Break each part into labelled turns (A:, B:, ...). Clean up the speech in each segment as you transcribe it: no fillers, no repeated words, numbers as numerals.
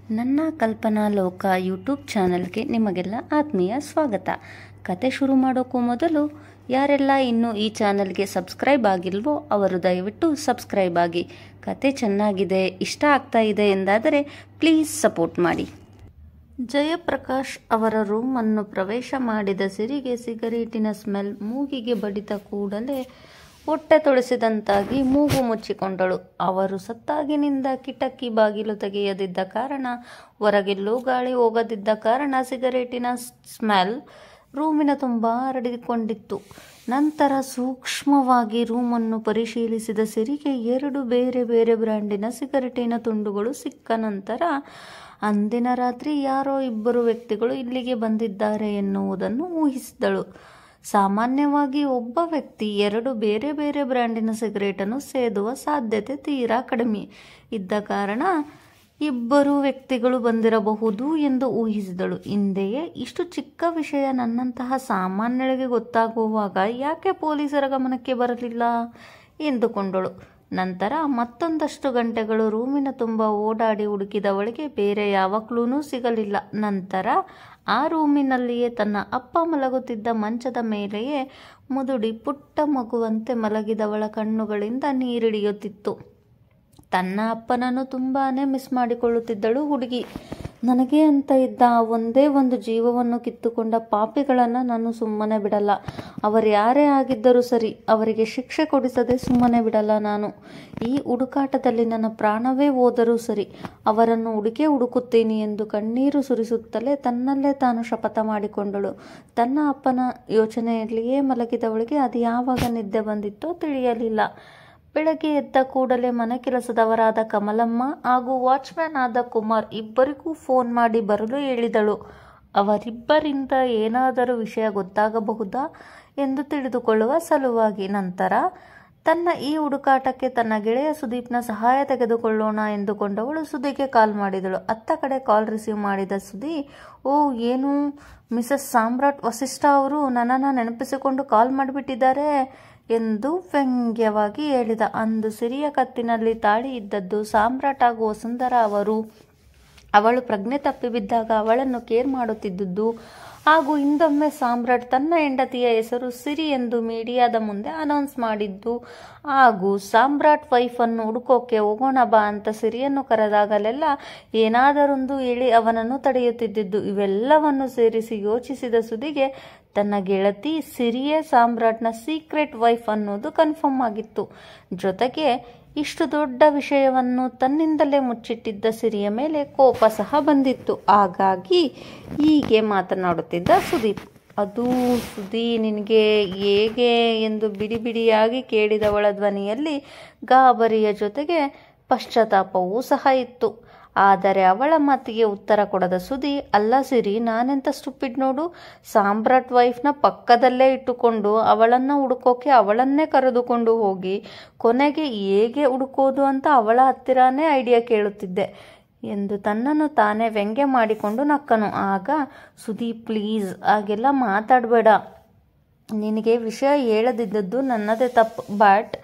A: ನನ್ನ ಕಲ್ಪನಾ ಲೋಕ ಯೂಟ್ಯೂಬ್ ಚಾನಲ್ಗೆ ನಿಮಗೆಲ್ಲ ಆತ್ಮೀಯ ಸ್ವಾಗತ. ಕತೆ ಶುರು ಮಾಡೋಕ್ಕೂ ಮೊದಲು ಯಾರೆಲ್ಲ ಇನ್ನೂ ಈ ಚಾನಲ್ಗೆ ಸಬ್ಸ್ಕ್ರೈಬ್ ಆಗಿಲ್ವೋ ಅವರು ದಯವಿಟ್ಟು ಸಬ್ಸ್ಕ್ರೈಬ್ ಆಗಿ. ಕತೆ ಚೆನ್ನಾಗಿದೆ, ಇಷ್ಟ ಆಗ್ತಾ ಇದೆ ಎಂದಾದರೆ ಪ್ಲೀಸ್ ಸಪೋರ್ಟ್ ಮಾಡಿ. ಜಯಪ್ರಕಾಶ್ ಅವರ ರೂಮನ್ನು ಪ್ರವೇಶ ಮಾಡಿದ ಸಿರಿಗೆ ಸಿಗರೇಟಿನ ಸ್ಮೆಲ್ ಮೂಗಿಗೆ ಬಡಿತ ಕೂಡಲೇ ಹೊಟ್ಟೆ ತೊಳೆಸಿದಂತಾಗಿ ಮೂಗು ಮುಚ್ಚಿಕೊಂಡಳು. ಅವರು ಸತ್ತಾಗಿನಿಂದ ಕಿಟಕಿ ಬಾಗಿಲು ತೆಗೆಯದಿದ್ದ ಕಾರಣ, ಹೊರಗೆಲ್ಲೂ ಗಾಳಿ ಹೋಗದಿದ್ದ ಕಾರಣ ಸಿಗರೇಟಿನ ಸ್ಮೆಲ್ ರೂಮಿನ ತುಂಬ ಹರಡಿಕೊಂಡಿತ್ತು. ನಂತರ ಸೂಕ್ಷ್ಮವಾಗಿ ರೂಮನ್ನು ಪರಿಶೀಲಿಸಿದ ಸಿರಿಗೆ 2 ಬೇರೆ ಬೇರೆ ಬ್ರ್ಯಾಂಡಿನ ಸಿಗರೇಟಿನ ತುಂಡುಗಳು ಸಿಕ್ಕ ನಂತರ ಅಂದಿನ ರಾತ್ರಿ ಯಾರೋ 2 ವ್ಯಕ್ತಿಗಳು ಇಲ್ಲಿಗೆ ಬಂದಿದ್ದಾರೆ ಎನ್ನುವುದನ್ನು ಊಹಿಸಿದಳು. ಸಾಮಾನ್ಯವಾಗಿ ಒಬ್ಬ ವ್ಯಕ್ತಿ 2 ಬೇರೆ ಬೇರೆ ಬ್ರ್ಯಾಂಡಿನ ಸಿಗರೇಟನ್ನು ಸೇದುವ ಸಾಧ್ಯತೆ ತೀರಾ ಕಡಿಮೆ ಇದ್ದ ಕಾರಣ 2 ವ್ಯಕ್ತಿಗಳು ಬಂದಿರಬಹುದು ಎಂದು ಊಹಿಸಿದಳು. ಹಿಂದೆಯೇ ಇಷ್ಟು ಚಿಕ್ಕ ವಿಷಯ ನನ್ನಂತಹ ಸಾಮಾನ್ಯಳಿಗೆ ಗೊತ್ತಾಗುವಾಗ ಯಾಕೆ ಪೊಲೀಸರ ಗಮನಕ್ಕೆ ಬರಲಿಲ್ಲ ಎಂದುಕೊಂಡಳು. ನಂತರ ಮತ್ತೊಂದಷ್ಟು ಗಂಟೆಗಳು ರೂಮಿನ ತುಂಬ ಓಡಾಡಿ ಹುಡುಕಿದವಳಿಗೆ ಬೇರೆ ಯಾವ ಕ್ಲೂನೂ ಸಿಗಲಿಲ್ಲ. ನಂತರ ಆ ರೂಮಿನಲ್ಲಿಯೇ ತನ್ನ ಅಪ್ಪ ಮಲಗುತ್ತಿದ್ದ ಮಂಚದ ಮೇಲೆಯೇ ಮುದುಡಿ ಪುಟ್ಟ ಮಗುವಂತೆ ಮಲಗಿದವಳ ಕಣ್ಣುಗಳಿಂದ ನೀರಿಡಿಯುತ್ತಿತ್ತು. ತನ್ನ ಅಪ್ಪನನ್ನು ತುಂಬಾ ಮಿಸ್ ಮಾಡಿಕೊಳ್ಳುತ್ತಿದ್ದಳು ಹುಡುಗಿ. ನನಗೆ ಅಂತ ಇದ್ದ ಒಂದೇ ಒಂದು ಜೀವವನ್ನು ಕಿತ್ತುಕೊಂಡ ಪಾಪಿಗಳನ್ನು ನಾನು ಸುಮ್ಮನೆ ಬಿಡಲ್ಲ. ಅವರು ಯಾರೇ ಆಗಿದ್ದರೂ ಸರಿ, ಅವರಿಗೆ ಶಿಕ್ಷೆ ಕೊಡಿಸದೆ ಸುಮ್ಮನೆ ಬಿಡಲ್ಲ ನಾನು. ಈ ಹುಡುಕಾಟದಲ್ಲಿ ನನ್ನ ಪ್ರಾಣವೇ ಹೋದರೂ ಸರಿ, ಅವರನ್ನು ಹುಡುಕುತ್ತೀನಿ ಎಂದು ಕಣ್ಣೀರು ಸುರಿಸುತ್ತಲೇ ತನ್ನಲ್ಲೇ ತಾನು ಶಪಥ ಮಾಡಿಕೊಂಡಳು. ತನ್ನ ಅಪ್ಪನ ಯೋಚನೆಯಲ್ಲಿಯೇ ಮಲಗಿದವಳಿಗೆ ಅದು ಯಾವಾಗ ನಿದ್ದೆ ಬಂದಿತ್ತೋ ತಿಳಿಯಲಿಲ್ಲ. ಬೆಳಗ್ಗೆ ಎದ್ದ ಕೂಡಲೇ ಮನೆ ಕೆಲಸದವರಾದ ಕಮಲಮ್ಮ ಹಾಗೂ ವಾಚ್ಮ್ಯಾನ್ ಆದ ಕುಮಾರ್ ಇಬ್ಬರಿಗೂ ಫೋನ್ ಮಾಡಿ ಬರಲು ಹೇಳಿದಳು. ಅವರಿಬ್ಬರಿಂದ ಏನಾದರೂ ವಿಷಯ ಗೊತ್ತಾಗಬಹುದಾ ಎಂದು ತಿಳಿದುಕೊಳ್ಳುವ ಸಲುವಾಗಿ. ನಂತರ ತನ್ನ ಈ ಹುಡುಕಾಟಕ್ಕೆ ತನ್ನ ಗೆಳೆಯ ಸುದೀಪ್ನ ಸಹಾಯ ತೆಗೆದುಕೊಳ್ಳೋಣ ಎಂದುಕೊಂಡವಳು ಸುದಿಗೆ ಕಾಲ್ ಮಾಡಿದಳು. ಅತ್ತ ಕಡೆ ಕಾಲ್ ರಿಸೀವ್ ಮಾಡಿದ ಸುದಿ, ಓ ಏನು ಮಿಸಸ್ ಸಾಮ್ರಾಟ್ ವಸಿಷ್ಠ ಅವರು ನನ್ನನ್ನು ನೆನಪಿಸಿಕೊಂಡು ಕಾಲ್ ಮಾಡಿಬಿಟ್ಟಿದ್ದಾರೆ ಎಂದು ವ್ಯಂಗ್ಯವಾಗಿ ಹೇಳಿದ. ಅಂದು ಸಿರಿಯ ಕತ್ತಿನಲ್ಲಿ ತಾಳಿ ಇದ್ದದ್ದು ಸಾಮ್ರಾಟ್ ಹಾಗೂ ವಸುಂಧರಾ ಅವರು. ಅವಳು ಪ್ರಜ್ಞೆ ತಪ್ಪಿ ಬಿದ್ದಾಗ ಅವಳನ್ನು ಕೇರ್ ಮಾಡುತ್ತಿದ್ದುದು ಹಾಗೂ ಹಿಂದೊಮ್ಮೆ ಸಾಮ್ರಾಟ್ ತನ್ನ ಹೆಂಡತಿಯ ಹೆಸರು ಸಿರಿ ಎಂದು ಮೀಡಿಯಾದ ಮುಂದೆ ಅನೌನ್ಸ್ ಮಾಡಿದ್ದು ಹಾಗೂ ಸಾಮ್ರಾಟ್ ವೈಫನ್ನು ಹುಡುಕೋಕೆ ಹೋಗೋಣ ಬಾ ಅಂತ ಸಿರಿಯನ್ನು ಕರೆದಾಗಲೆಲ್ಲ ಏನಾದರೊಂದು ಹೇಳಿ ಅವನನ್ನು ತಡೆಯುತ್ತಿದ್ದುದು, ಇವೆಲ್ಲವನ್ನು ಸೇರಿಸಿ ಯೋಚಿಸಿದ ಸುದಿಗೆ ತನ್ನ ಗೆಳತಿ ಸಿರಿಯೇ ಸಾಮ್ರಾಟ್ನ ಸೀಕ್ರೆಟ್ ವೈಫ್ ಅನ್ನೋದು ಕನ್ಫರ್ಮ್ ಆಗಿತ್ತು. ಜೊತೆಗೆ ಇಷ್ಟು ದೊಡ್ಡ ವಿಷಯವನ್ನು ತನ್ನಿಂದಲೇ ಮುಚ್ಚಿಟ್ಟಿದ್ದ ಸಿರಿಯ ಮೇಲೆ ಕೋಪ ಸಹ ಬಂದಿತ್ತು. ಹಾಗಾಗಿ ಹೀಗೆ ಮಾತನಾಡುತ್ತಿದ್ದ ಸುದೀಪ್. ಅದು ಸುದಿ ನಿನಗೆ ಹೇಗೆ ಎಂದು ಬಿಡಿ ಬಿಡಿಯಾಗಿ ಕೇಳಿದವಳ ಧ್ವನಿಯಲ್ಲಿ ಗಾಬರಿಯ ಜೊತೆಗೆ ಪಶ್ಚಾತ್ತಾಪವೂ ಸಹ ಇತ್ತು. ಆದರೆ ಅವಳ ಮಾತಿಗೆ ಉತ್ತರ ಕೊಡದ ಸುದಿ, ಅಲ್ಲ ಸಿರಿ, ನಾನೆಂತ ಸ್ಟುಪಿಡ್ ನೋಡು, ಸಾಮ್ರಾಟ್ ವೈಫ್ನ ಪಕ್ಕದಲ್ಲೇ ಇಟ್ಟುಕೊಂಡು ಅವಳನ್ನು ಹುಡುಕೋಕೆ ಅವಳನ್ನೇ ಕರೆದುಕೊಂಡು ಹೋಗಿ ಕೊನೆಗೆ ಹೇಗೆ ಹುಡುಕೋದು ಅಂತ ಅವಳ ಹತ್ತಿರನೇ ಐಡಿಯಾ ಕೇಳುತ್ತಿದ್ದೆ ಎಂದು ತನ್ನನ್ನು ತಾನೇ ವ್ಯಂಗ್ಯ ಮಾಡಿಕೊಂಡು ನಕ್ಕನು. ಆಗ ಸುದಿ, ಪ್ಲೀಸ್ ಹಾಗೆಲ್ಲ ಮಾತಾಡಬೇಡ, ನಿನಗೆ ವಿಷಯ ಹೇಳದಿದ್ದದ್ದು ನನ್ನದೇ ತಪ್ಪು, ಬಟ್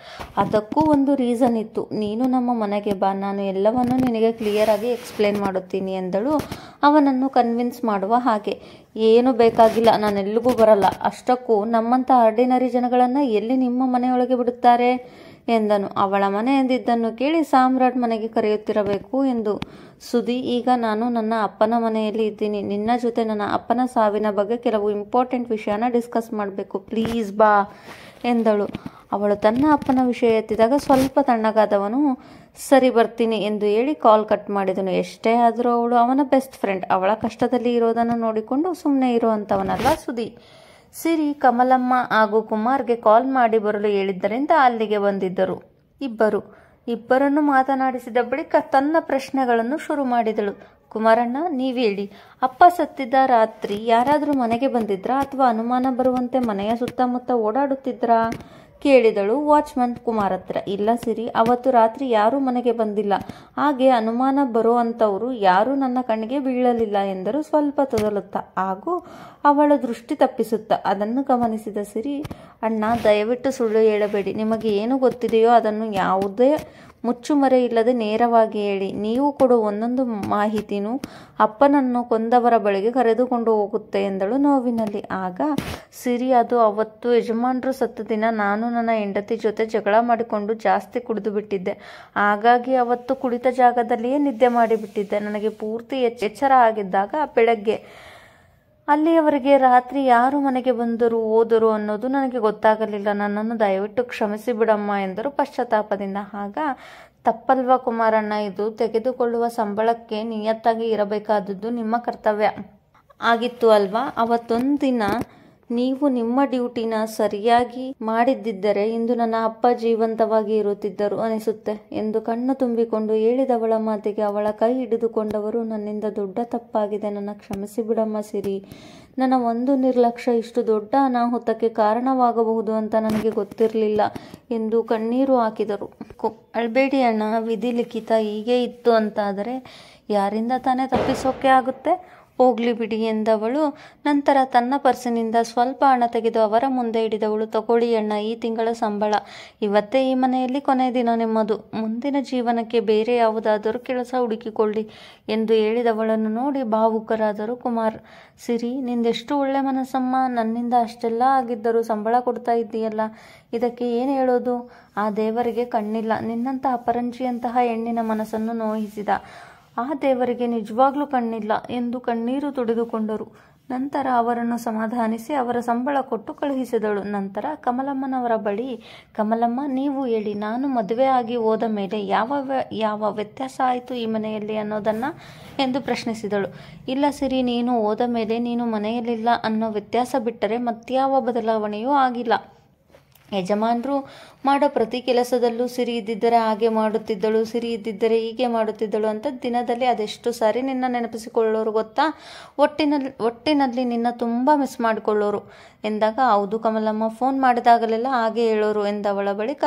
A: ಅದಕ್ಕೂ ಒಂದು ರೀಸನ್ ಇತ್ತು. ನೀನು ನಮ್ಮ ಮನೆಗೆ ಬಾ, ನಾನು ಎಲ್ಲವನ್ನೂ ನಿನಗೆ ಕ್ಲಿಯರಾಗಿ ಎಕ್ಸ್ಪ್ಲೇನ್ ಮಾಡುತ್ತೀನಿ ಎಂದಳು ಅವನನ್ನು ಕನ್ವಿನ್ಸ್ ಮಾಡುವ ಹಾಗೆ. ಏನು ಬೇಕಾಗಿಲ್ಲ, ನಾನೆಲ್ಲಿಗೂ ಬರಲ್ಲ. ಅಷ್ಟಕ್ಕೂ ನಮ್ಮಂಥ ಆರ್ಡಿನರಿ ಜನಗಳನ್ನು ಎಲ್ಲಿ ನಿಮ್ಮ ಮನೆಯೊಳಗೆ ಬಿಡುತ್ತಾರೆ ಎಂದನು. ಅವಳ ಮನೆ ಎಂದಿದ್ದನ್ನು ಕೇಳಿ ಸಾಮ್ರಾಟ್ ಮನೆಗೆ ಕರೆಯುತ್ತಿರಬೇಕು ಎಂದು. ಸುದಿ, ಈಗ ನಾನು ನನ್ನ ಅಪ್ಪನ ಮನೆಯಲ್ಲಿ ಇದ್ದೀನಿ. ನಿನ್ನ ಜೊತೆ ನನ್ನ ಅಪ್ಪನ ಸಾವಿನ ಬಗ್ಗೆ ಕೆಲವು ಇಂಪಾರ್ಟೆಂಟ್ ವಿಷಯನ ಡಿಸ್ಕಸ್ ಮಾಡಬೇಕು, ಪ್ಲೀಸ್ ಬಾ ಎಂದಳು. ಅವಳು ತನ್ನ ಅಪ್ಪನ ವಿಷಯ ಎತ್ತಿದಾಗ ಸ್ವಲ್ಪ ತಣ್ಣಗಾದವನು ಸರಿ ಬರ್ತೀನಿ ಎಂದು ಹೇಳಿ ಕಾಲ್ ಕಟ್ ಮಾಡಿದನು. ಎಷ್ಟೇ ಆದರೂ ಅವಳು ಅವನ ಬೆಸ್ಟ್ ಫ್ರೆಂಡ್. ಅವಳ ಕಷ್ಟದಲ್ಲಿ ಇರೋದನ್ನು ನೋಡಿಕೊಂಡು ಸುಮ್ಮನೆ ಇರೋ ಅಂಥವನಲ್ಲ ಸುದಿ. ಸಿರಿ ಕಮಲಮ್ಮ ಹಾಗೂ ಕುಮಾರ್ಗೆ ಕಾಲ್ ಮಾಡಿ ಬರಲು ಹೇಳಿದ್ದರಿಂದ ಅಲ್ಲಿಗೆ ಬಂದಿದ್ದರು. ಇಬ್ಬರನ್ನು ಮಾತನಾಡಿಸಿದ ಬಳಿಕ ತನ್ನ ಪ್ರಶ್ನೆಗಳನ್ನು ಶುರು ಮಾಡಿದಳು. ಕುಮಾರಣ್ಣ, ನೀವೇಳಿ, ಅಪ್ಪ ಸತ್ತಿದ್ದ ರಾತ್ರಿ ಯಾರಾದರೂ ಮನೆಗೆ ಬಂದಿದ್ರಾ ಅಥವಾ ಅನುಮಾನ ಬರುವಂತೆ ಮನೆಯ ಸುತ್ತಮುತ್ತ ಓಡಾಡುತ್ತಿದ್ರಾ ಕೇಳಿದಳು ವಾಚ್ಮನ್ ಕುಮಾರ್ ಹತ್ರ. ಇಲ್ಲ ಸಿರಿ, ಅವತ್ತು ರಾತ್ರಿ ಯಾರೂ ಮನೆಗೆ ಬಂದಿಲ್ಲ, ಹಾಗೆ ಅನುಮಾನ ಬರೋ ಅಂಥವರು ಯಾರೂ ನನ್ನ ಕಣ್ಣಿಗೆ ಬೀಳಲಿಲ್ಲ ಎಂದರು ಸ್ವಲ್ಪ ತೊದಲುತ್ತಾ ಹಾಗೂ ಅವಳ ದೃಷ್ಟಿ ತಪ್ಪಿಸುತ್ತಾ. ಅದನ್ನು ಗಮನಿಸಿದ ಸಿರಿ, ಅಣ್ಣ ದಯವಿಟ್ಟು ಸುಳ್ಳು ಹೇಳಬೇಡಿ, ನಿಮಗೆ ಏನು ಗೊತ್ತಿದೆಯೋ ಅದನ್ನು ಯಾವುದೇ ಮುಚ್ಚುಮರೆ ಇಲ್ಲದೆ ನೇರವಾಗಿ ಹೇಳಿ. ನೀವು ಕೊಡೋ ಒಂದೊಂದು ಮಾಹಿತಿನೂ ಅಪ್ಪನನ್ನು ಕೊಂದವರ ಬಳಿಗೆ ಕರೆದುಕೊಂಡು ಹೋಗುತ್ತೆ ಎಂದಳು ನೋವಿನಲ್ಲಿ. ಆಗ ಸಿರಿ, ಅದು ಅವತ್ತು ಯಜಮಾನ್ರು ಸತ್ತ ದಿನ ನಾನು ನನ್ನ ಹೆಂಡತಿ ಜೊತೆ ಜಗಳ ಮಾಡಿಕೊಂಡು ಜಾಸ್ತಿ ಕುಡಿದು ಬಿಟ್ಟಿದ್ದೆ. ಹಾಗಾಗಿ ಅವತ್ತು ಕುಳಿತ ಜಾಗದಲ್ಲಿಯೇ ನಿದ್ದೆ ಮಾಡಿಬಿಟ್ಟಿದ್ದೆ. ನನಗೆ ಪೂರ್ತಿ ಎಚ್ಚರ ಆಗಿದ್ದಾಗ ಬೆಳಗ್ಗೆ. ಅಲ್ಲಿಯವರೆಗೆ ರಾತ್ರಿ ಯಾರು ಮನೆಗೆ ಬಂದರು ಹೋದರು ಅನ್ನೋದು ನನಗೆ ಗೊತ್ತಾಗಲಿಲ್ಲ. ನನ್ನನ್ನು ದಯವಿಟ್ಟು ಕ್ಷಮಿಸಿ ಬಿಡಮ್ಮ ಎಂದರು ಪಶ್ಚಾತ್ತಾಪದಿಂದ. ಆಗ, ತಪ್ಪಲ್ವಾ ಕುಮಾರಣ್ಣ, ಇದು ತೆಗೆದುಕೊಳ್ಳುವ ಸಂಬಳಕ್ಕೆ ನಿಯತ್ತಾಗಿ ಇರಬೇಕಾದದ್ದು ನಿಮ್ಮ ಕರ್ತವ್ಯ ಆಗಿತ್ತು ಅಲ್ವಾ? ಅವತ್ತೊಂದಿನ ನೀವು ನಿಮ್ಮ ಡ್ಯೂಟಿನ ಸರಿಯಾಗಿ ಮಾಡಿದ್ದಿದ್ದರೆ ಇಂದು ನನ್ನ ಅಪ್ಪ ಜೀವಂತವಾಗಿ ಇರುತ್ತಿದ್ದರು ಅನಿಸುತ್ತೆ ಎಂದು ಕಣ್ಣು ತುಂಬಿಕೊಂಡು ಹೇಳಿದವಳ ಮಾತಿಗೆ ಅವಳ ಕೈ ಹಿಡಿದುಕೊಂಡವರು, ನನ್ನಿಂದ ದೊಡ್ಡ ತಪ್ಪಾಗಿದೆ, ನನ್ನ ಕ್ಷಮಿಸಿ ಬಿಡಮ್ಮ ಸಿರಿ. ನನ್ನ ಒಂದು ನಿರ್ಲಕ್ಷ್ಯ ಇಷ್ಟು ದೊಡ್ಡ ಅನಾಹುತಕ್ಕೆ ಕಾರಣವಾಗಬಹುದು ಅಂತ ನನಗೆ ಗೊತ್ತಿರಲಿಲ್ಲ ಎಂದು ಕಣ್ಣೀರು ಹಾಕಿದರು. ಅಳ್ಬೇಡಿ ಅಣ್ಣ, ವಿಧಿ ಲಿಖಿತ ಹೀಗೆ ಇತ್ತು ಅಂತಾದರೆ ಯಾರಿಂದ ತಾನೇ ತಪ್ಪಿಸೋಕೆ ಆಗುತ್ತೆ? ಹೋಗ್ಲಿ ಬಿಡಿ ಎಂದವಳು. ನಂತರ ತನ್ನ ಪರ್ಸಿನಿಂದ ಸ್ವಲ್ಪ ಹಣ ತೆಗೆದು ಅವರ ಮುಂದೆ ಹಿಡಿದವಳು. ತಗೊಳ್ಳಿ ಅಣ್ಣ, ಈ ತಿಂಗಳ ಸಂಬಳ. ಇವತ್ತೇ ಈ ಮನೆಯಲ್ಲಿ ಕೊನೆ ದಿನ ನಿಮ್ಮದು. ಮುಂದಿನ ಜೀವನಕ್ಕೆ ಬೇರೆ ಯಾವುದಾದರೂ ಕೆಲಸ ಹುಡುಕಿಕೊಳ್ಳಿ ಎಂದು ಹೇಳಿದವಳನ್ನು ನೋಡಿ ಭಾವುಕರಾದರು ಕುಮಾರ್. ಸಿರಿ, ನಿಂದೆಷ್ಟು ಒಳ್ಳೆ ಮನಸ್ಸಮ್ಮ. ನನ್ನಿಂದ ಅಷ್ಟೆಲ್ಲ ಆಗಿದ್ದರೂ ಸಂಬಳ ಕೊಡ್ತಾ ಇದ್ದೀಯಲ್ಲ, ಇದಕ್ಕೆ ಏನು ಹೇಳೋದು? ಆ ದೇವರಿಗೆ ಕಣ್ಣಿಲ್ಲ. ನಿನ್ನಂಥ ಅಪರಂಜಿಯಂತಹ ಹೆಣ್ಣಿನ ಮನಸ್ಸನ್ನು ನೋಯಿಸಿದ ಆ ದೇವರಿಗೆ ನಿಜವಾಗ್ಲೂ ಕಣ್ಣಿಲ್ಲ ಎಂದು ಕಣ್ಣೀರು ತುಡಿದುಕೊಂಡರು. ನಂತರ ಅವರನ್ನು ಸಮಾಧಾನಿಸಿ ಅವರ ಸಂಬಳ ಕೊಟ್ಟು ಕಳುಹಿಸಿದಳು. ನಂತರ ಕಮಲಮ್ಮನವರ ಬಳಿ, ಕಮಲಮ್ಮ, ನೀವು ಹೇಳಿ, ನಾನು ಮದುವೆ ಆಗಿ ಹೋದ ಮೇಲೆ ಯಾವ ವ್ಯತ್ಯಾಸ ಆಯಿತು ಈ ಮನೆಯಲ್ಲಿ ಅನ್ನೋದನ್ನು ಎಂದು ಪ್ರಶ್ನಿಸಿದಳು. ಇಲ್ಲ ಸಿರಿ, ನೀನು ಹೋದ ಮೇಲೆ ನೀನು ಮನೆಯಲ್ಲಿಲ್ಲ ಅನ್ನೋ ವ್ಯತ್ಯಾಸ ಬಿಟ್ಟರೆ ಮತ್ಯಾವ ಬದಲಾವಣೆಯೂ ಆಗಿಲ್ಲ. ಯಜಮಾನರು ಮಾಡೋ ಪ್ರತಿ ಕೆಲಸದಲ್ಲೂ ಸಿರಿ ಇದ್ದಿದ್ದರೆ ಹಾಗೆ ಮಾಡುತ್ತಿದ್ದಳು, ಸಿರಿ ಇದ್ದಿದ್ದರೆ ಹೀಗೆ ಮಾಡುತ್ತಿದ್ದಳು ಅಂತ ದಿನದಲ್ಲಿ ಅದೆಷ್ಟು ಸಾರಿ ನಿನ್ನ ನೆನಪಿಸಿಕೊಳ್ಳೋರು ಗೊತ್ತಾ? ಒಟ್ಟಿನಲ್ಲಿ ನಿನ್ನ ತುಂಬ ಮಿಸ್ ಮಾಡಿಕೊಳ್ಳೋರು ಎಂದಾಗ, ಹೌದು ಕಮಲಮ್ಮ, ಫೋನ್ ಮಾಡಿದಾಗಲೆಲ್ಲ ಹಾಗೆ ಹೇಳೋರು ಎಂದವಳ ಬಳಿಕ,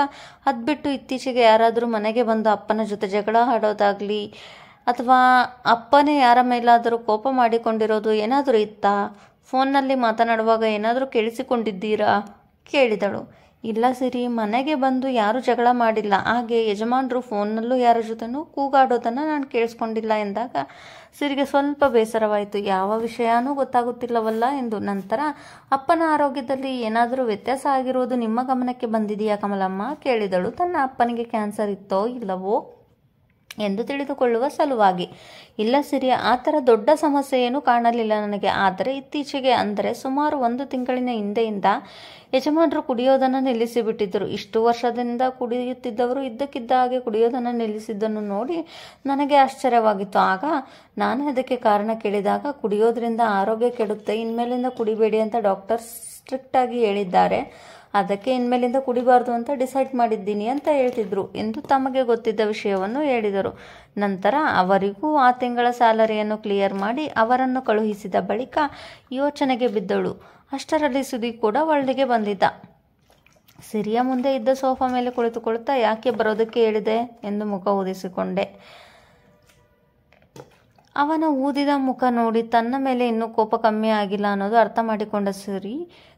A: ಅದ್ಬಿಟ್ಟು ಇತ್ತೀಚೆಗೆ ಯಾರಾದರೂ ಮನೆಗೆ ಬಂದು ಅಪ್ಪನ ಜೊತೆ ಜಗಳ ಆಡೋದಾಗಲಿ ಅಥವಾ ಅಪ್ಪನೇ ಯಾರ ಮೇಲಾದರೂ ಕೋಪ ಮಾಡಿಕೊಂಡಿರೋದು ಏನಾದರೂ ಇತ್ತಾ? ಫೋನ್ನಲ್ಲಿ ಮಾತನಾಡುವಾಗ ಏನಾದರೂ ಕೇಳಿಸಿಕೊಂಡಿದ್ದೀರಾ ಕೇಳಿದಳು. ಇಲ್ಲ ಸಿರಿ, ಮನೆಗೆ ಬಂದು ಯಾರೂ ಜಗಳ ಮಾಡಿಲ್ಲ. ಹಾಗೆ ಯಜಮಾನರು ಫೋನ್ನಲ್ಲೂ ಯಾರ ಜೊತೆನೂ ಕೂಗಾಡೋದನ್ನು ನಾನು ಕೇಳಿಸ್ಕೊಂಡಿಲ್ಲ ಎಂದಾಗ ಸಿರಿಗೆ ಸ್ವಲ್ಪ ಬೇಸರವಾಯಿತು. ಯಾವ ವಿಷಯನೂ ಗೊತ್ತಾಗುತ್ತಿಲ್ಲವಲ್ಲ ಎಂದು. ನಂತರ, ಅಪ್ಪನ ಆರೋಗ್ಯದಲ್ಲಿ ಏನಾದರೂ ವ್ಯತ್ಯಾಸ ಆಗಿರುವುದು ನಿಮ್ಮ ಗಮನಕ್ಕೆ ಬಂದಿದೆಯಾ ಕಮಲಮ್ಮ ಕೇಳಿದಳು. ತನ್ನ ಅಪ್ಪನಿಗೆ ಕ್ಯಾನ್ಸರ್ ಇತ್ತೋ ಇಲ್ಲವೋ ಎಂದು ತಿಳಿದುಕೊಳ್ಳುವ ಸಲುವಾಗಿ. ಇಲ್ಲ ಸಿರಿ, ಆ ಥರ ದೊಡ್ಡ ಸಮಸ್ಯೆ ಏನೂ ಕಾಣಲಿಲ್ಲ ನನಗೆ. ಆದರೆ ಇತ್ತೀಚೆಗೆ, ಅಂದರೆ ಸುಮಾರು 1 ತಿಂಗಳಿನ ಹಿಂದೆಯಿಂದ ಯಜಮಾನರು ಕುಡಿಯೋದನ್ನು ನಿಲ್ಲಿಸಿಬಿಟ್ಟಿದ್ದರು. ಇಷ್ಟು ವರ್ಷದಿಂದ ಕುಡಿಯುತ್ತಿದ್ದವರು ಇದ್ದಕ್ಕಿದ್ದ ಹಾಗೆ ಕುಡಿಯೋದನ್ನು ನಿಲ್ಲಿಸಿದ್ದನ್ನು ನೋಡಿ ನನಗೆ ಆಶ್ಚರ್ಯವಾಗಿತ್ತು. ಆಗ ನಾನೇ ಅದಕ್ಕೆ ಕಾರಣ ಕೇಳಿದಾಗ, ಕುಡಿಯೋದ್ರಿಂದ ಆರೋಗ್ಯ ಕೆಡುತ್ತೆ, ಇನ್ಮೇಲಿಂದ ಕುಡಿಬೇಡಿ ಅಂತ ಡಾಕ್ಟರ್ ಸ್ಟ್ರಿಕ್ಟಾಗಿ ಹೇಳಿದ್ದಾರೆ. ಅದಕ್ಕೆ ಇನ್ಮೇಲಿಂದ ಕುಡಿಬಾರ್ದು ಅಂತ ಡಿಸೈಡ್ ಮಾಡಿದ್ದೀನಿ ಅಂತ ಹೇಳ್ತಿದ್ರು ಎಂದು ತಮಗೆ ಗೊತ್ತಿದ್ದ ವಿಷಯವನ್ನು ಹೇಳಿದರು. ನಂತರ ಅವರಿಗೂ ಆ ತಿಂಗಳ ಸ್ಯಾಲರಿಯನ್ನು ಕ್ಲಿಯರ್ ಮಾಡಿ ಅವರನ್ನು ಕಳುಹಿಸಿದ ಬಳಿಕ ಯೋಚನೆಗೆ ಬಿದ್ದಳು. ಅಷ್ಟರಲ್ಲಿ ಸುದಿ ಕೂಡ ಒಳ್ಳೆಗೆ ಬಂದಿದ್ದ. ಸಿರಿಯ ಮುಂದೆ ಇದ್ದ ಸೋಫಾ ಮೇಲೆ ಕುಳಿತುಕೊಳ್ತಾ, ಯಾಕೆ ಬರೋದಕ್ಕೆ ಹೇಳಿದೆ ಎಂದು ಮುಖ ಊದಿಸಿಕೊಂಡೆ. ಅವನ ಊದಿದ ಮುಖ ನೋಡಿ ತನ್ನ ಮೇಲೆ ಇನ್ನೂ ಕೋಪ ಕಮ್ಮಿ ಆಗಿಲ್ಲ ಅನ್ನೋದು ಅರ್ಥ ಮಾಡಿಕೊಂಡ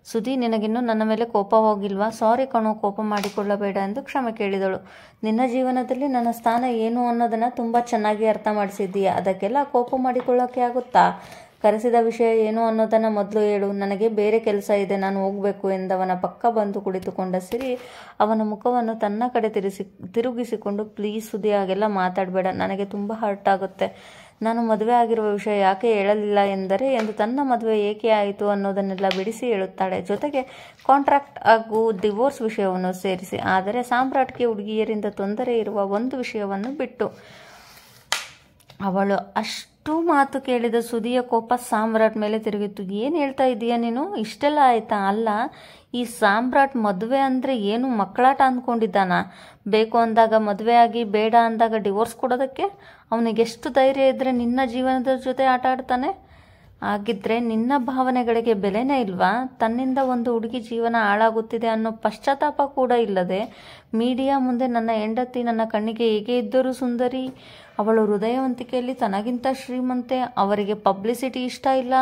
A: ಸುದಿ, ನಿನಗಿನ್ನೂ ನನ್ನ ಮೇಲೆ ಕೋಪ ಹೋಗಿಲ್ವಾ? ಸಾರಿ ಕಣೋ, ಕೋಪ ಮಾಡಿಕೊಳ್ಳಬೇಡ ಎಂದು ಕ್ಷಮೆ ಕೇಳಿದಳು. ನಿನ್ನ ಜೀವನದಲ್ಲಿ ನನ್ನ ಸ್ಥಾನ ಏನು ಅನ್ನೋದನ್ನು ತುಂಬ ಚೆನ್ನಾಗಿ ಅರ್ಥ ಮಾಡಿಸಿದ್ದೀಯ. ಅದಕ್ಕೆಲ್ಲ ಕೋಪ ಮಾಡಿಕೊಳ್ಳೋಕೆ ಆಗುತ್ತಾ? ಕರೆಸಿದ ವಿಷಯ ಏನು ಅನ್ನೋದನ್ನು ಮೊದಲು ಹೇಳು. ನನಗೆ ಬೇರೆ ಕೆಲಸ ಇದೆ, ನಾನು ಹೋಗಬೇಕು ಎಂದವನ ಪಕ್ಕ ಬಂದು ಕುಳಿತುಕೊಂಡ ಸಿರಿ ಅವನ ಮುಖವನ್ನು ತನ್ನ ಕಡೆ ತಿರುಗಿಸಿಕೊಂಡು, ಪ್ಲೀಸ್ ಸುದಿ, ಹಾಗೆಲ್ಲ ಮಾತಾಡಬೇಡ, ನನಗೆ ತುಂಬ ಹರ್ಟ್ ಆಗುತ್ತೆ. ನಾನು ಮದುವೆ ಆಗಿರುವ ವಿಷಯ ಯಾಕೆ ಹೇಳಲಿಲ್ಲ ಎಂದರೆ ಎಂದು ತನ್ನ ಮದುವೆ ಏಕೆ ಆಯಿತು ಅನ್ನೋದನ್ನೆಲ್ಲ ಬಿಡಿಸಿ ಹೇಳುತ್ತಾಳೆ. ಜೊತೆಗೆ ಕಾಂಟ್ರಾಕ್ಟ್ ಹಾಗೂ ಡಿವೋರ್ಸ್ ವಿಷಯವನ್ನು ಸೇರಿಸಿ. ಆದರೆ ಸಾಮ್ರಾಟ್ಗೆ ಹುಡುಗಿಯರಿಂದ ತೊಂದರೆ ಇರುವ ಒಂದು ವಿಷಯವನ್ನು ಬಿಟ್ಟು. ಅವಳು ಅಷ್ಟು ಮಾತು ಕೇಳಿದ ಸುದಿಯ ಕೋಪ ಸಾಮ್ರಾಟ್ ಮೇಲೆ ತಿರುಗಿತ್ತು. ಏನು ಹೇಳ್ತಾ ಇದ್ದೀಯ ನೀನು? ಇಷ್ಟೆಲ್ಲ ಆಯ್ತಾ? ಅಲ್ಲ, ಈ ಸಾಮ್ರಾಟ್ ಮದುವೆ ಅಂದರೆ ಏನು ಮಕ್ಕಳಾಟ ಅಂದ್ಕೊಂಡಿದ್ದಾನ? ಬೇಕು ಅಂದಾಗ ಮದುವೆ ಆಗಿ, ಬೇಡ ಅಂದಾಗ ಡಿವೋರ್ಸ್ ಕೊಡೋದಕ್ಕೆ ಅವನಿಗೆಷ್ಟು ಧೈರ್ಯ ಇದ್ದರೆ ನಿನ್ನ ಜೀವನದ ಜೊತೆ ಆಟ ಆಡ್ತಾನೆ? ಆಗಿದ್ದರೆ ನಿನ್ನ ಭಾವನೆಗಳಿಗೆ ಬೆಲೆನೇ ಇಲ್ವಾ? ತನ್ನಿಂದ ಒಂದು ಹುಡುಗಿ ಜೀವನ ಹಾಳಾಗುತ್ತಿದೆ ಅನ್ನೋ ಪಶ್ಚಾತ್ತಾಪ ಕೂಡ ಇಲ್ಲದೆ ಮೀಡಿಯಾ ಮುಂದೆ ನನ್ನ ಹೆಂಡತಿ ನನ್ನ ಕಣ್ಣಿಗೆ ಹೇಗೆ ಇದ್ದರೂ ಸುಂದರಿ, ಅವಳು ಹೃದಯವಂತಿಕೆಯಲ್ಲಿ ತನಗಿಂತ ಶ್ರೀಮಂತೆ, ಅವರಿಗೆ ಪಬ್ಲಿಸಿಟಿ ಇಷ್ಟ ಇಲ್ಲ,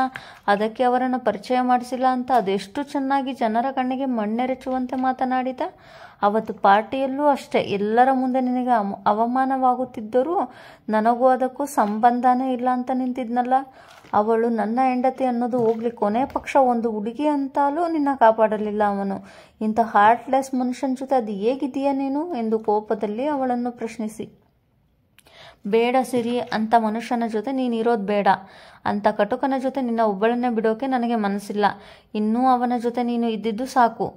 A: ಅದಕ್ಕೆ ಅವರನ್ನು ಪರಿಚಯ ಮಾಡಿಸಿಲ್ಲ ಅಂತ ಅದೆಷ್ಟು ಚೆನ್ನಾಗಿ ಜನರ ಕಣ್ಣಿಗೆ ಮಣ್ಣೆರಚುವಂತೆ ಮಾತನಾಡಿದ. ಅವತ್ತು ಪಾರ್ಟಿಯಲ್ಲೂ ಅಷ್ಟೇ ಎಲ್ಲರ ಮುಂದೆ ನಿನಗೆ ಅವಮಾನವಾಗುತ್ತಿದ್ದರೂ ನನಗೂ ಅದಕ್ಕೂ ಸಂಬಂಧನೇ ಇಲ್ಲ ಅಂತ ನಿಂತಿದ್ನಲ್ಲ. ಅವಳು ನನ್ನ ಹೆಂಡತಿ ಅನ್ನೋದು ಹೋಗ್ಲಿ, ಕೊನೆ ಪಕ್ಷ ಒಂದು ಹುಡುಗಿ ಅಂತಲೂ ನಿನ್ನ ಕಾಪಾಡಲಿಲ್ಲ ಅವನು. ಇಂಥ ಹಾರ್ಟ್ಲೆಸ್ ಮನುಷ್ಯನ ಜೊತೆ ಅದು ಹೇಗಿದೆಯಾ ನೀನು ಎಂದು ಕೋಪದಲ್ಲಿ ಅವಳನ್ನು ಪ್ರಶ್ನಿಸಿ. ಬೇಡ ಸಿರಿ, ಅಂಥ ಮನುಷ್ಯನ ಜೊತೆ ನೀನಿರೋದು ಬೇಡ. ಅಂಥ ಕಟುಕನ ಜೊತೆ ನಿನ್ನ ಒಬ್ಬಳನ್ನೇ ಬಿಡೋಕೆ ನನಗೆ ಮನಸ್ಸಿಲ್ಲ. ಇನ್ನೂ ಅವನ ಜೊತೆ ನೀನು ಇದ್ದಿದ್ದು ಸಾಕು.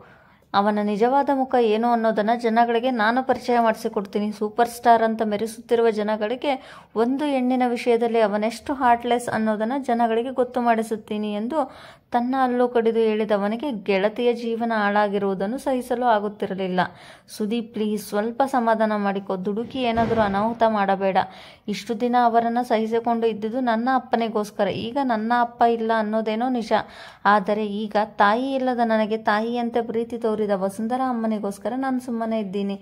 A: ಅವನ ನಿಜವಾದ ಮುಖ ಏನು ಅನ್ನೋದನ್ನು ಜನಗಳಿಗೆ ನಾನು ಪರಿಚಯ ಮಾಡಿಸಿಕೊಡ್ತೀನಿ. ಸೂಪರ್ ಸ್ಟಾರ್ ಅಂತ ಮೆರೆಸುತ್ತಿರುವ ಜನಗಳಿಗೆ ಒಂದು ಹೆಣ್ಣಿನ ವಿಷಯದಲ್ಲಿ ಅವನೆಷ್ಟು ಹಾರ್ಟ್ಲೆಸ್ ಅನ್ನೋದನ್ನು ಜನಗಳಿಗೆ ಗೊತ್ತು ಮಾಡಿಸುತ್ತೀನಿ ಎಂದು ತನ್ನ ಹಲ್ಲು ಕಡಿದು ಹೇಳಿದವನಿಗೆ ಗೆಳತಿಯ ಜೀವನ ಹಾಳಾಗಿರುವುದನ್ನು ಸಹಿಸಲು ಆಗುತ್ತಿರಲಿಲ್ಲ. ಸುದೀಪ್, ಪ್ಲೀಸ್ ಸ್ವಲ್ಪ ಸಮಾಧಾನ ಮಾಡಿಕೊ. ದುಡುಕಿ ಏನಾದರೂ ಅನಾಹುತ ಮಾಡಬೇಡ. ಇಷ್ಟು ದಿನ ಅವರನ್ನು ಸಹಿಸಿಕೊಂಡು ಇದ್ದುದು ನನ್ನ ಅಪ್ಪನಿಗೋಸ್ಕರ. ಈಗ ನನ್ನ ಅಪ್ಪ ಇಲ್ಲ ಅನ್ನೋದೇನೋ ನಿಜ, ಆದರೆ ಈಗ ತಾಯಿ ಇಲ್ಲದ ನನಗೆ ತಾಯಿಯಂತೆ ಪ್ರೀತಿ ತೋರಿದ ವಸುಂಧರಾ ಅಮ್ಮನಿಗೋಸ್ಕರ ನಾನು ಸುಮ್ಮನೆ ಇದ್ದೀನಿ.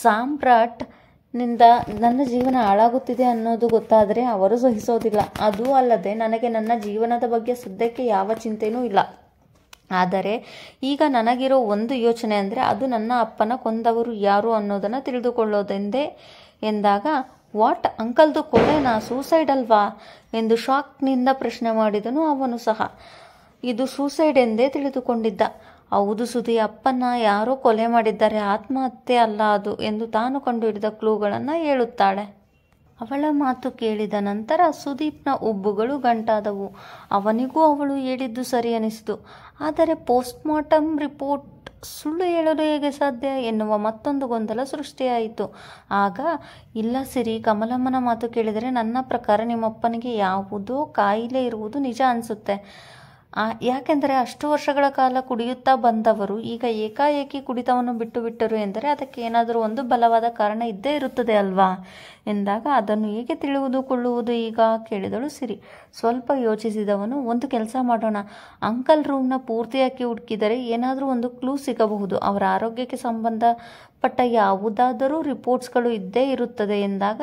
A: ಸಾಮ್ರಾಟ್ ನಿಂದ ನನ್ನ ಜೀವನ ಹಾಳಾಗುತ್ತಿದೆ ಅನ್ನೋದು ಗೊತ್ತಾದರೆ ಅವರು ಸಹಿಸೋದಿಲ್ಲ. ಅದೂ ಅಲ್ಲದೆ ನನಗೆ ನನ್ನ ಜೀವನದ ಬಗ್ಗೆ ಸದ್ಯಕ್ಕೆ ಯಾವ ಚಿಂತೆನೂ ಇಲ್ಲ. ಆದರೆ ಈಗ ನನಗಿರೋ ಒಂದು ಯೋಚನೆ ಅಂದರೆ ಅದು ನನ್ನ ಅಪ್ಪನ ಕೊಂದವರು ಯಾರು ಅನ್ನೋದನ್ನು ತಿಳಿದುಕೊಳ್ಳೋದೆಂದೇ ಎಂದಾಗ, ವಾಟ್, ಅಂಕಲ್ದು ಕೊಲೆನಾ, ಸೂಸೈಡ್ ಅಲ್ವಾ ಎಂದು ಶಾಕ್ನಿಂದ ಪ್ರಶ್ನೆ ಮಾಡಿದನು ಅವನು ಸಹ. ಇದು ಸೂಸೈಡ್ ಎಂದೇ ತಿಳಿದುಕೊಂಡಿದ್ದ. ಹೌದು ಸುದಿ, ಅಪ್ಪನ ಯಾರೋ ಕೊಲೆ ಮಾಡಿದ್ದಾರೆ, ಆತ್ಮಹತ್ಯೆ ಅಲ್ಲ ಅದು ಎಂದು ತಾನು ಕಂಡುಹಿಡಿದ ಕ್ಲೂಗಳನ್ನು ಹೇಳುತ್ತಾಳೆ. ಅವಳ ಮಾತು ಕೇಳಿದ ನಂತರ ಸುದೀಪ್ನ ಉಬ್ಬುಗಳು ಗಂಟಾದವು. ಅವನಿಗೂ ಅವಳು ಹೇಳಿದ್ದು ಸರಿ ಅನಿಸಿತು. ಆದರೆ ಪೋಸ್ಟ್ಮಾರ್ಟಮ್ ರಿಪೋರ್ಟ್ ಸುಳ್ಳು ಹೇಳಲು ಹೇಗೆ ಸಾಧ್ಯ ಎನ್ನುವ ಮತ್ತೊಂದು ಗೊಂದಲ ಸೃಷ್ಟಿಯಾಯಿತು. ಆಗ, ಇಲ್ಲ ಸಿರಿ, ಕಮಲಮ್ಮನ ಮಾತು ಕೇಳಿದರೆ ನನ್ನ ಪ್ರಕಾರ ನಿಮ್ಮಪ್ಪನಿಗೆ ಯಾವುದೋ ಕಾಯಿಲೆ ಇರುವುದು ನಿಜ ಅನಿಸುತ್ತೆ. ಯಾಕೆಂದರೆ ಅಷ್ಟು ವರ್ಷಗಳ ಕಾಲ ಕುಡಿಯುತ್ತಾ ಬಂದವರು ಈಗ ಏಕಾಏಕಿ ಕುಡಿತವನ್ನು ಬಿಟ್ಟು ಬಿಟ್ಟರು ಎಂದರೆ ಅದಕ್ಕೆ ಏನಾದರೂ ಒಂದು ಬಲವಾದ ಕಾರಣ ಇದ್ದೇ ಇರುತ್ತದೆ ಅಲ್ವಾ ಎಂದಾಗ, ಅದನ್ನು ಹೇಗೆ ತಿಳಿದುಕೊಳ್ಳುವುದು ಈಗ ಕೇಳಿದಳು ಸಿರಿ. ಸ್ವಲ್ಪ ಯೋಚಿಸಿದವನು, ಒಂದು ಕೆಲಸ ಮಾಡೋಣ, ಅಂಕಲ್ ರೂಮ್ನ ಪೂರ್ತಿಯಾಗಿ ಹುಡುಕಿದರೆ ಏನಾದರೂ ಒಂದು ಕ್ಲೂ ಸಿಗಬಹುದು. ಅವರ ಆರೋಗ್ಯಕ್ಕೆ ಸಂಬಂಧಪಟ್ಟ ಯಾವುದಾದರೂ ರಿಪೋರ್ಟ್ಸ್ಗಳು ಇದ್ದೇ ಇರುತ್ತದೆ ಎಂದಾಗ,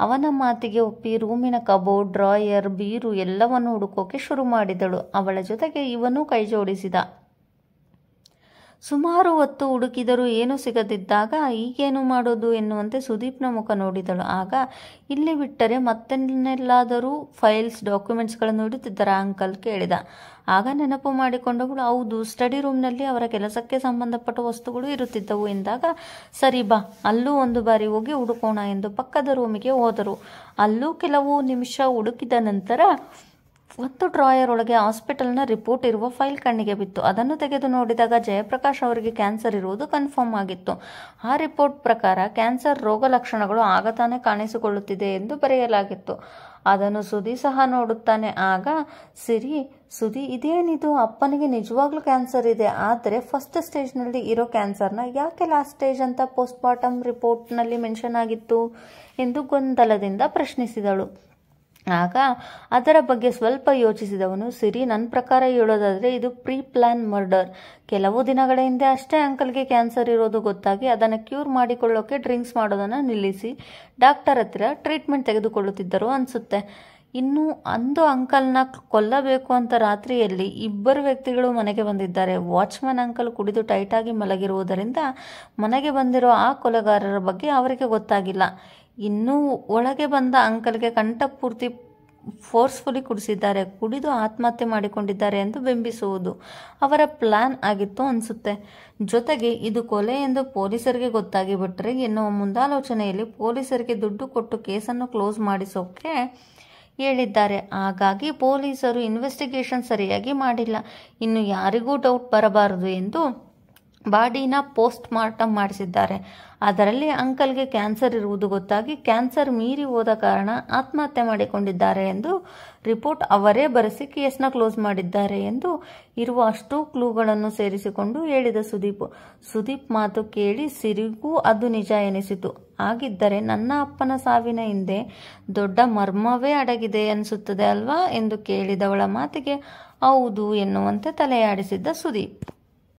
A: ಅವನ ಮಾತಿಗೆ ಒಪ್ಪಿ ರೂಮಿನ ಕಬೋರ್ಡ್, ಡ್ರಾಯರ್, ಬೀರು ಎಲ್ಲವನ್ನು ಹುಡುಕೋಕೆ ಶುರು ಮಾಡಿದಳು. ಅವಳ ಜೊತೆಗೆ ಇವನೂ ಕೈ ಜೋಡಿಸಿದ. ಸುಮಾರು ಹೊತ್ತು ಹುಡುಕಿದರೂ ಏನೂ ಸಿಗದಿದ್ದಾಗ ಈಗೇನು ಮಾಡೋದು ಎನ್ನುವಂತೆ ಸುದೀಪ್ನ ಮುಖ ನೋಡಿದಳು. ಆಗ, ಇಲ್ಲಿ ಬಿಟ್ಟರೆ ಮತ್ತೆಲ್ಲಾದರೂ ಫೈಲ್ಸ್, ಡಾಕ್ಯುಮೆಂಟ್ಸ್ಗಳನ್ನು ಇಡುತ್ತಿದ್ದರ ಅಂಕಲ್ ಕೇಳಿದ. ಆಗ ನೆನಪು ಮಾಡಿಕೊಂಡವಳು, ಹೌದು, ಸ್ಟಡಿ ರೂಮ್ನಲ್ಲಿ ಅವರ ಕೆಲಸಕ್ಕೆ ಸಂಬಂಧಪಟ್ಟ ವಸ್ತುಗಳು ಇರುತ್ತಿದ್ದವು ಎಂದಾಗ, ಸರಿ ಬಾ, ಅಲ್ಲೂ ಒಂದು ಬಾರಿ ಹೋಗಿ ಹುಡುಕೋಣ ಎಂದು ಪಕ್ಕದ ರೂಮಿಗೆ ಹೋದರು. ಅಲ್ಲೂ ಕೆಲವು ನಿಮಿಷ ಹುಡುಕಿದ ನಂತರ ಒಂದು ಡ್ರಾಯರ್ ಒಳಗೆ ಹಾಸ್ಪಿಟಲ್ನ ರಿಪೋರ್ಟ್ ಇರುವ ಫೈಲ್ ಕಣ್ಣಿಗೆ ಬಿತ್ತು. ಅದನ್ನು ತೆಗೆದು ನೋಡಿದಾಗ ಜಯಪ್ರಕಾಶ್ ಅವರಿಗೆ ಕ್ಯಾನ್ಸರ್ ಇರುವುದು ಕನ್ಫರ್ಮ್ ಆಗಿತ್ತು. ಆ ರಿಪೋರ್ಟ್ ಪ್ರಕಾರ ಕ್ಯಾನ್ಸರ್ ರೋಗ ಲಕ್ಷಣಗಳು ಆಗತಾನೆ ಕಾಣಿಸಿಕೊಳ್ಳುತ್ತಿದೆ ಎಂದು ಬರೆಯಲಾಗಿತ್ತು. ಅದನ್ನು ಸುದಿ ಸಹ ನೋಡುತ್ತಾನೆ. ಆಗ, ಸುದಿ ಇದೇನಿದು, ಅಪ್ಪನಿಗೆ ನಿಜವಾಗ್ಲೂ ಕ್ಯಾನ್ಸರ್ ಇದೆ, ಆದರೆ ಫಸ್ಟ್ ಸ್ಟೇಜ್ನಲ್ಲಿ ಇರೋ ಕ್ಯಾನ್ಸರ್ನ ಯಾಕೆ ಲಾಸ್ಟ್ ಸ್ಟೇಜ್ ಅಂತ ಪೋಸ್ಟ್ಮಾರ್ಟಮ್ ರಿಪೋರ್ಟ್ನಲ್ಲಿ ಮೆನ್ಷನ್ ಆಗಿತ್ತು ಎಂದು ಗೊಂದಲದಿಂದ ಪ್ರಶ್ನಿಸಿದಳು. ಆಗ ಅದರ ಬಗ್ಗೆ ಸ್ವಲ್ಪ ಯೋಚಿಸಿದವನು, ಸಿರಿ, ನನ್ನ ಪ್ರಕಾರ ಹೇಳೋದಾದರೆ ಇದು ಪ್ರೀ ಪ್ಲಾನ್ ಮರ್ಡರ್. ಕೆಲವು ದಿನಗಳ ಹಿಂದೆ ಅಷ್ಟೇ ಅಂಕಲ್ಗೆ ಕ್ಯಾನ್ಸರ್ ಇರೋದು ಗೊತ್ತಾಗಿ ಅದನ್ನು ಕ್ಯೂರ್ ಮಾಡಿಕೊಳ್ಳೋಕೆ ಡ್ರಿಂಕ್ಸ್ ಮಾಡೋದನ್ನು ನಿಲ್ಲಿಸಿ ಡಾಕ್ಟರ್ ಹತ್ತಿರ ಟ್ರೀಟ್ಮೆಂಟ್ ತೆಗೆದುಕೊಳ್ಳುತ್ತಿದ್ದರು ಅನಿಸುತ್ತೆ. ಇನ್ನು ಅಂದು ಅಂಕಲ್ನ ಕೊಲ್ಲಬೇಕು ಅಂತ ರಾತ್ರಿಯಲ್ಲಿ ಇಬ್ಬರು ವ್ಯಕ್ತಿಗಳು ಮನೆಗೆ ಬಂದಿದ್ದಾರೆ. ವಾಚ್ಮನ್ ಅಂಕಲ್ ಕುಡಿದು ಟೈಟಾಗಿ ಮಲಗಿರುವುದರಿಂದ ಮನೆಗೆ ಬಂದಿರೋ ಆ ಕೊಲೆಗಾರರ ಬಗ್ಗೆ ಅವರಿಗೆ ಗೊತ್ತಾಗಿಲ್ಲ. ಇನ್ನೂ ಒಳಗೆ ಬಂದ ಅಂಕಲ್ಗೆ ಕಂಠಪೂರ್ತಿ ಫೋರ್ಸ್ಫುಲಿ ಕುಡಿಸಿದ್ದಾರೆ, ಕುಡಿದು ಆತ್ಮಹತ್ಯೆ ಮಾಡಿಕೊಂಡಿದ್ದಾರೆ ಎಂದು ಬಿಂಬಿಸುವುದು ಅವರ ಪ್ಲಾನ್ ಆಗಿತ್ತು ಅನಿಸುತ್ತೆ. ಜೊತೆಗೆ ಇದು ಕೊಲೆ ಎಂದು ಪೊಲೀಸರಿಗೆ ಗೊತ್ತಾಗಿ ಬಿಟ್ಟರೆ ಎನ್ನುವ ಮುಂದಾಲೋಚನೆಯಲ್ಲಿ ಪೊಲೀಸರಿಗೆ ದುಡ್ಡು ಕೊಟ್ಟು ಕೇಸನ್ನು ಕ್ಲೋಸ್ ಮಾಡಿಸೋಕೆ ಹೇಳಿದ್ದಾರೆ. ಹಾಗಾಗಿ ಪೊಲೀಸರು ಇನ್ವೆಸ್ಟಿಗೇಷನ್ ಸರಿಯಾಗಿ ಮಾಡಿಲ್ಲ. ಇನ್ನು ಯಾರಿಗೂ ಡೌಟ್ ಬರಬಾರದು ಎಂದು ಬಾಡಿನ ಪೋಸ್ಟ್ ಮಾರ್ಟಮ್ ಮಾಡಿಸಿದ್ದಾರೆ. ಅದರಲ್ಲಿ ಅಂಕಲ್ಗೆ ಕ್ಯಾನ್ಸರ್ ಇರುವುದು ಗೊತ್ತಾಗಿ ಕ್ಯಾನ್ಸರ್ ಮೀರಿ ಹೋದ ಕಾರಣ ಆತ್ಮಹತ್ಯೆ ಮಾಡಿಕೊಂಡಿದ್ದಾರೆ ಎಂದು ರಿಪೋರ್ಟ್ ಅವರೇ ಬರೆಸಿ ಕೇಸ್ನ ಕ್ಲೋಸ್ ಮಾಡಿದ್ದಾರೆ ಎಂದು ಇರುವ ಅಷ್ಟೂ ಕ್ಲೂಗಳನ್ನು ಸೇರಿಸಿಕೊಂಡು ಹೇಳಿದ ಸುದೀಪ್ ಮಾತು ಕೇಳಿ ಸಿರಿಗೂ ಅದು ನಿಜ ಎನಿಸಿತು. ಹಾಗಿದ್ದರೆ ನನ್ನ ಅಪ್ಪನ ಸಾವಿನ ಹಿಂದೆ ದೊಡ್ಡ ಮರ್ಮವೇ ಅಡಗಿದೆ ಅನಿಸುತ್ತದೆ ಅಲ್ವಾ ಎಂದು ಕೇಳಿದವಳ ಮಾತಿಗೆ ಹೌದು ಎನ್ನುವಂತೆ ತಲೆಯಾಡಿಸಿದ್ದ ಸುದೀಪ್.